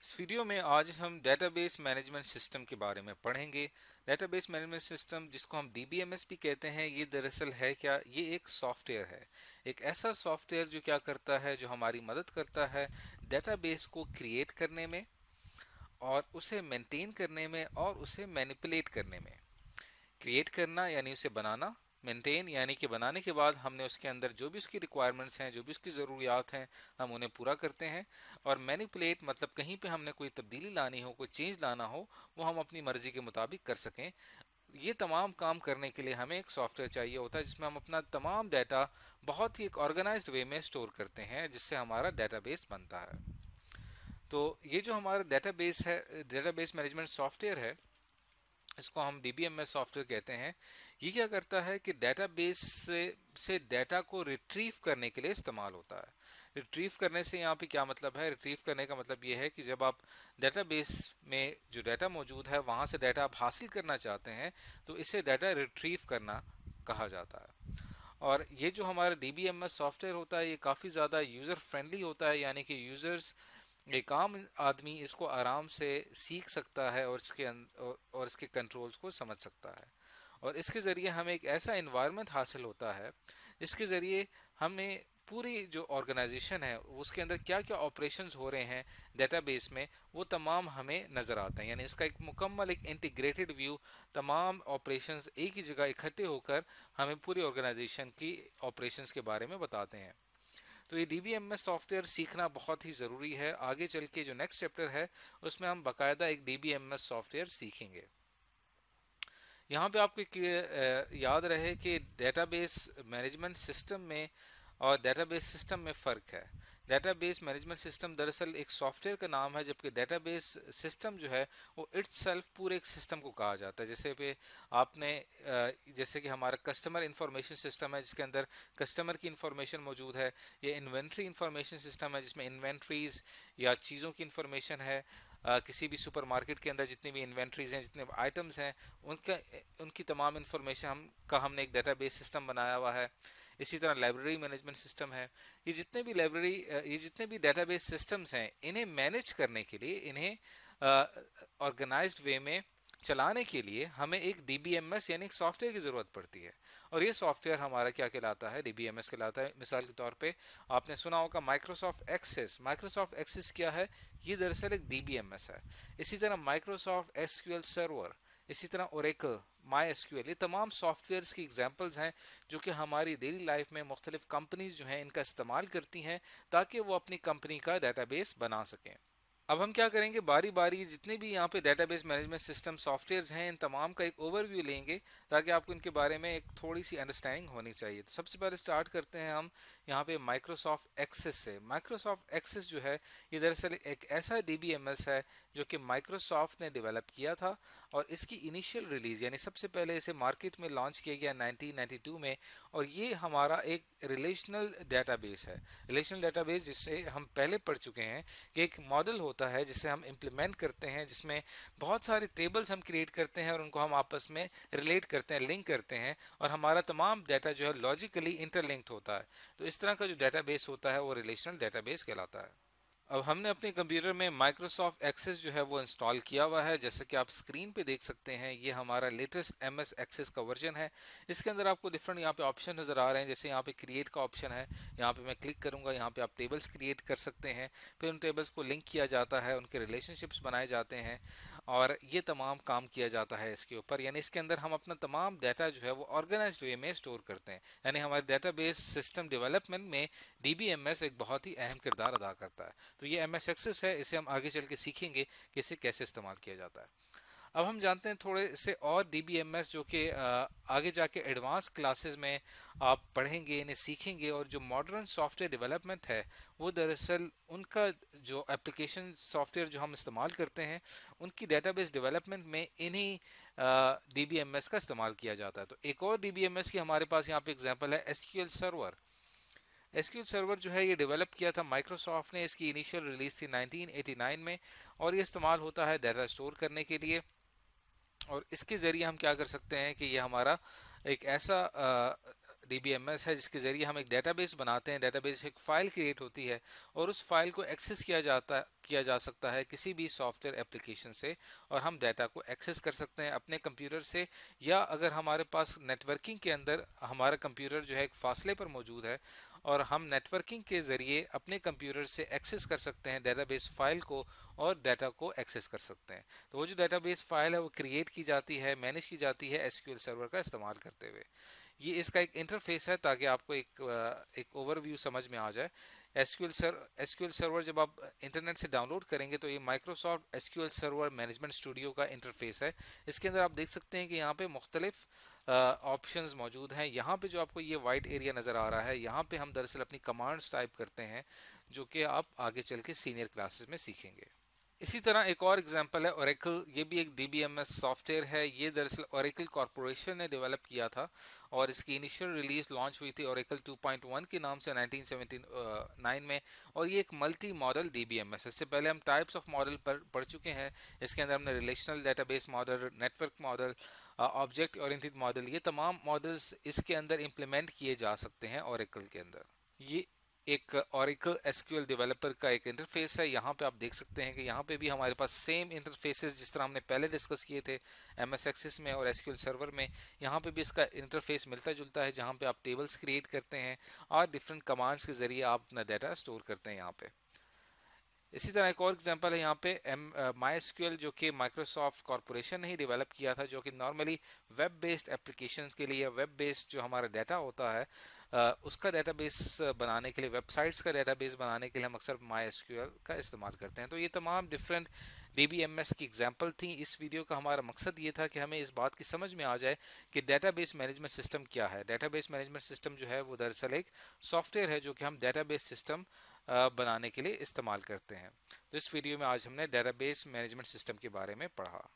इस वीडियो में आज हम डेटाबेस मैनेजमेंट सिस्टम के बारे में पढ़ेंगे। डेटाबेस मैनेजमेंट सिस्टम जिसको हम डीबीएमएस भी कहते हैं, ये दरअसल है क्या? ये एक सॉफ्टवेयर है। एक ऐसा सॉफ्टवेयर जो क्या करता है, जो हमारी मदद करता है डेटाबेस को क्रिएट करने में और उसे मेंटेन करने में और उसे मैनिपुलेट करने में। क्रिएट करना यानी उसे बनाना, मेंटेन यानी कि बनाने के बाद हमने उसके अंदर जो भी उसकी रिक्वायरमेंट्स हैं, जो भी उसकी ज़रूरियात हैं, हम उन्हें पूरा करते हैं। और मैनिपुलेट मतलब कहीं पे हमने कोई तब्दीली लानी हो, कोई चेंज लाना हो, वो हम अपनी मर्जी के मुताबिक कर सकें। ये तमाम काम करने के लिए हमें एक सॉफ्टवेयर चाहिए होता है जिसमें हम अपना तमाम डाटा बहुत ही एक ऑर्गेनाइज्ड वे में स्टोर करते हैं, जिससे हमारा डाटाबेस बनता है। तो ये जो हमारा डाटाबेस है, डेटाबेस मैनेजमेंट सॉफ्टवेयर है, इसको हम डीबीएमएस सॉफ्टवेयर कहते हैं। ये क्या करता है कि डेटाबेस से डाटा को रिट्रीव करने के लिए इस्तेमाल होता है। रिट्रीव करने से यहाँ पे क्या मतलब है? रिट्रीव करने का मतलब ये है कि जब आप डेटाबेस में जो डाटा मौजूद है वहाँ से डाटा आप हासिल करना चाहते हैं, तो इसे डाटा रिट्रीव करना कहा जाता है। और ये जो हमारा डीबीएमएस सॉफ्टवेयर होता है, ये काफ़ी ज़्यादा यूज़र फ्रेंडली होता है, यानी कि यूज़र्स, एक आम आदमी इसको आराम से सीख सकता है और और इसके कंट्रोल्स को समझ सकता है। और इसके ज़रिए हमें एक ऐसा इन्वायरमेंट हासिल होता है जिसके ज़रिए हमें पूरी जो ऑर्गेनाइजेशन है उसके अंदर क्या क्या ऑपरेशंस हो रहे हैं डेटाबेस में, वो तमाम हमें नज़र आते हैं। यानी इसका एक मुकम्मल एक इंटीग्रेटेड व्यू, तमाम ऑपरेशंस एक ही जगह इकट्ठे होकर हमें पूरी ऑर्गेनाइजेशन की ऑपरेशंस के बारे में बताते हैं। तो ये डीबीएमएस सॉफ्टवेयर सीखना बहुत ही ज़रूरी है। आगे चल के जो नेक्स्ट चैप्टर है उसमें हम बाकायदा एक डीबीएमएस सॉफ्टवेयर सीखेंगे। यहाँ पे आपको याद रहे कि डेटाबेस मैनेजमेंट सिस्टम में और डेटाबेस सिस्टम में फ़र्क है। डेटाबेस मैनेजमेंट सिस्टम दरअसल एक सॉफ्टवेयर का नाम है, जबकि डेटाबेस सिस्टम जो है वो इट्सेल्फ पूरे एक सिस्टम को कहा जाता है। जैसे पे आपने जैसे कि हमारा कस्टमर इंफॉर्मेशन सिस्टम है जिसके अंदर कस्टमर की इंफॉर्मेशन मौजूद है। ये इन्वेंट्री इंफॉर्मेशन सिस्टम है जिसमें इन्वेंट्रीज या चीज़ों की इंफॉर्मेशन है। किसी भी सुपरमार्केट के अंदर जितनी भी इन्वेंट्रीज हैं, जितने आइटम्स हैं, उनका उनकी तमाम इंफॉर्मेशन हमने एक डेटाबेस सिस्टम बनाया हुआ है। इसी तरह लाइब्रेरी मैनेजमेंट सिस्टम है। ये जितने भी डेटाबेस सिस्टम्स हैं, इन्हें मैनेज करने के लिए, इन्हें ऑर्गेनाइज्ड वे में चलाने के लिए हमें एक डीबीएमएस यानी एक सॉफ्टवेयर की ज़रूरत पड़ती है। और ये सॉफ्टवेयर हमारा क्या कहलाता है? डीबीएमएस कहलाता है। मिसाल के तौर पे आपने सुना होगा माइक्रोसॉफ्ट एक्सेस। माइक्रोसॉफ्ट एक्सेस क्या है? ये दरअसल एक डीबीएमएस है। इसी तरह माइक्रोसॉफ्ट एसक्यूएल सर्वर, इसी तरह ओरेकल, माई एसक्यूएल, ये तमाम सॉफ्टवेयर्स की एग्जांपल्स हैं जो कि हमारी डेली लाइफ में मुख्तलिफ कंपनीज जो हैं इनका इस्तेमाल करती हैं ताकि वो अपनी कंपनी का डेटाबेस बना सकें। अब हम क्या करेंगे, बारी बारी जितने भी यहाँ पे डेटाबेस मैनेजमेंट सिस्टम सॉफ्टवेयर्स हैं इन तमाम का एक ओवरव्यू लेंगे ताकि आपको इनके बारे में एक थोड़ी सी अंडरस्टैंडिंग होनी चाहिए। तो सबसे पहले स्टार्ट करते हैं हम यहाँ पे माइक्रोसॉफ्ट एक्सेस से। माइक्रोसॉफ्ट एक्सेस जो है ये दरअसल एक ऐसा डीबीएमएस है जो कि माइक्रोसॉफ्ट ने डेवलप किया था और इसकी इनिशियल रिलीज यानी सबसे पहले इसे मार्केट में लॉन्च किया गया 1992 में। और ये हमारा एक रिलेशनल डेटाबेस है। रिलेशनल डेटाबेस जिससे हम पहले पढ़ चुके हैं कि एक मॉडल होता है जिसे हम इम्प्लीमेंट करते हैं, जिसमें बहुत सारे टेबल्स हम क्रिएट करते हैं और उनको हम आपस में रिलेट करते हैं, लिंक करते हैं, और हमारा तमाम डाटा जो है लॉजिकली इंटरलिंक्ड होता है। तो इस तरह का जो डाटाबेस होता है वो रिलेशनल डेटाबेस कहलाता है। अब हमने अपने कंप्यूटर में माइक्रोसॉफ्ट एक्सेस जो है वो इंस्टॉल किया हुआ है। जैसे कि आप स्क्रीन पे देख सकते हैं, ये हमारा लेटेस्ट एमएस एक्सेस का वर्जन है। इसके अंदर आपको डिफरेंट यहाँ पे ऑप्शन नज़र आ रहे हैं। जैसे यहाँ पे क्रिएट का ऑप्शन है, यहाँ पे मैं क्लिक करूँगा, यहाँ पे आप टेबल्स क्रिएट कर सकते हैं। फिर उन टेबल्स को लिंक किया जाता है, उनके रिलेशनशिप्स बनाए जाते हैं और ये तमाम काम किया जाता है इसके ऊपर। यानी इसके अंदर हम अपना तमाम डाटा जो है वो ऑर्गेनाइज्ड वे में स्टोर करते हैं। यानी हमारे डाटाबेस सिस्टम डेवलपमेंट में डीबीएमएस एक बहुत ही अहम किरदार अदा करता है। तो ये एमएस एक्सेस है, इसे हम आगे चल के सीखेंगे कि इसे कैसे इस्तेमाल किया जाता है। अब हम जानते हैं थोड़े से और डीबीएमएस जो कि आगे जाके एडवांस क्लासेस में आप पढ़ेंगे, इन्हें सीखेंगे। और जो मॉडर्न सॉफ्टवेयर डेवलपमेंट है वो दरअसल उनका जो एप्लीकेशन सॉफ्टवेयर जो हम इस्तेमाल करते हैं उनकी डेटाबेस डेवलपमेंट में इन्हीं डीबीएमएस का इस्तेमाल किया जाता है। तो एक और डीबीएमएस की हमारे पास यहाँ पे एग्जांपल है एसक्यूएल सर्वर। एसक्यूएल सर्वर जो है ये डेवलप किया था माइक्रोसॉफ्ट ने। इसकी इनिशियल रिलीज थी 1989 में और ये इस्तेमाल होता है डाटा स्टोर करने के लिए। और इसके ज़रिए हम क्या कर सकते हैं कि ये हमारा एक ऐसा DBMS है जिसके ज़रिए हम एक डेटाबेस बनाते हैं। डेटाबेस एक फ़ाइल क्रिएट होती है और उस फाइल को एक्सेस किया जा सकता है किसी भी सॉफ्टवेयर एप्लीकेशन से, और हम डाटा को एक्सेस कर सकते हैं अपने कंप्यूटर से, या अगर हमारे पास नेटवर्किंग के अंदर हमारा कंप्यूटर जो है एक फासले पर मौजूद है और हम नेटवर्किंग के ज़रिए अपने कंप्यूटर से एक्सेस कर सकते हैं डेटाबेस फाइल को और डाटा को एक्सेस कर सकते हैं। तो वो जो डेटाबेस फाइल है वो क्रिएट की जाती है, मैनेज की जाती है एसक्यूएल सर्वर का इस्तेमाल करते हुए। ये इसका एक इंटरफेस है ताकि आपको एक ओवरव्यू समझ में आ जाए। एसक्यूएल सर्वर जब आप इंटरनेट से डाउनलोड करेंगे तो ये Microsoft SQL server management studio का इंटरफेस है। इसके अंदर आप देख सकते हैं कि यहाँ पे मुख्तलिफ ऑप्शंस मौजूद हैं। यहाँ पे जो आपको ये वाइट एरिया नज़र आ रहा है, यहाँ पे हम दरअसल अपनी कमांड्स टाइप करते हैं जो कि आप आगे चल के सीनियर क्लासेस में सीखेंगे। इसी तरह एक और एग्जांपल है ओरेकल। ये भी एक DBMS सॉफ्टवेयर है। ये दरअसल ओरेकल कॉरपोरेशन ने डेवलप किया था और इसकी इनिशियल रिलीज लॉन्च हुई थी ओरेकल 2.1 के नाम से 1979 में, और ये एक मल्टी मॉडल DBMS। इससे पहले हम टाइप्स ऑफ मॉडल पर पढ़ चुके हैं। इसके अंदर हमने relational database model, network model, object oriented model, ये तमाम मॉडल्स इसके अंदर इम्प्लीमेंट किए जा सकते हैं ओरेकल के अंदर। ये एक Oracle SQL डेवलपर का एक इंटरफेस है। यहाँ पे आप देख सकते हैं कि यहाँ पे भी हमारे पास सेम इंटरफेसेस जिस तरह हमने पहले डिस्कस किए थे MS Access में और SQL सर्वर में, यहाँ पे भी इसका इंटरफेस मिलता जुलता है, जहाँ पे आप टेबल्स क्रिएट करते हैं और डिफरेंट कमांड्स के जरिए आप अपना डाटा स्टोर करते हैं यहाँ पे। इसी तरह एक और एग्जांपल है यहाँ पे MySQL, जो कि माइक्रोसॉफ्ट कॉरपोरेशन ने ही डेवलप किया था, जो कि नॉर्मली वेब बेस्ड एप्लीकेशंस के लिए, वेब बेस्ड जो हमारा डाटा होता है उसका डेटाबेस बनाने के लिए, वेबसाइट्स का डेटाबेस बनाने के लिए हम अक्सर MySQL का इस्तेमाल करते हैं। तो ये तमाम डिफरेंट DBMS की एग्जांपल थी। इस वीडियो का हमारा मकसद ये था कि हमें इस बात की समझ में आ जाए कि डेटाबेस मैनेजमेंट सिस्टम क्या है। डेटाबेस मैनेजमेंट सिस्टम जो है वो दरअसल एक सॉफ्टवेयर है जो कि हम डेटाबेस सिस्टम बनाने के लिए इस्तेमाल करते हैं। तो इस वीडियो में आज हमने डेटाबेस मैनेजमेंट सिस्टम के बारे में पढ़ा।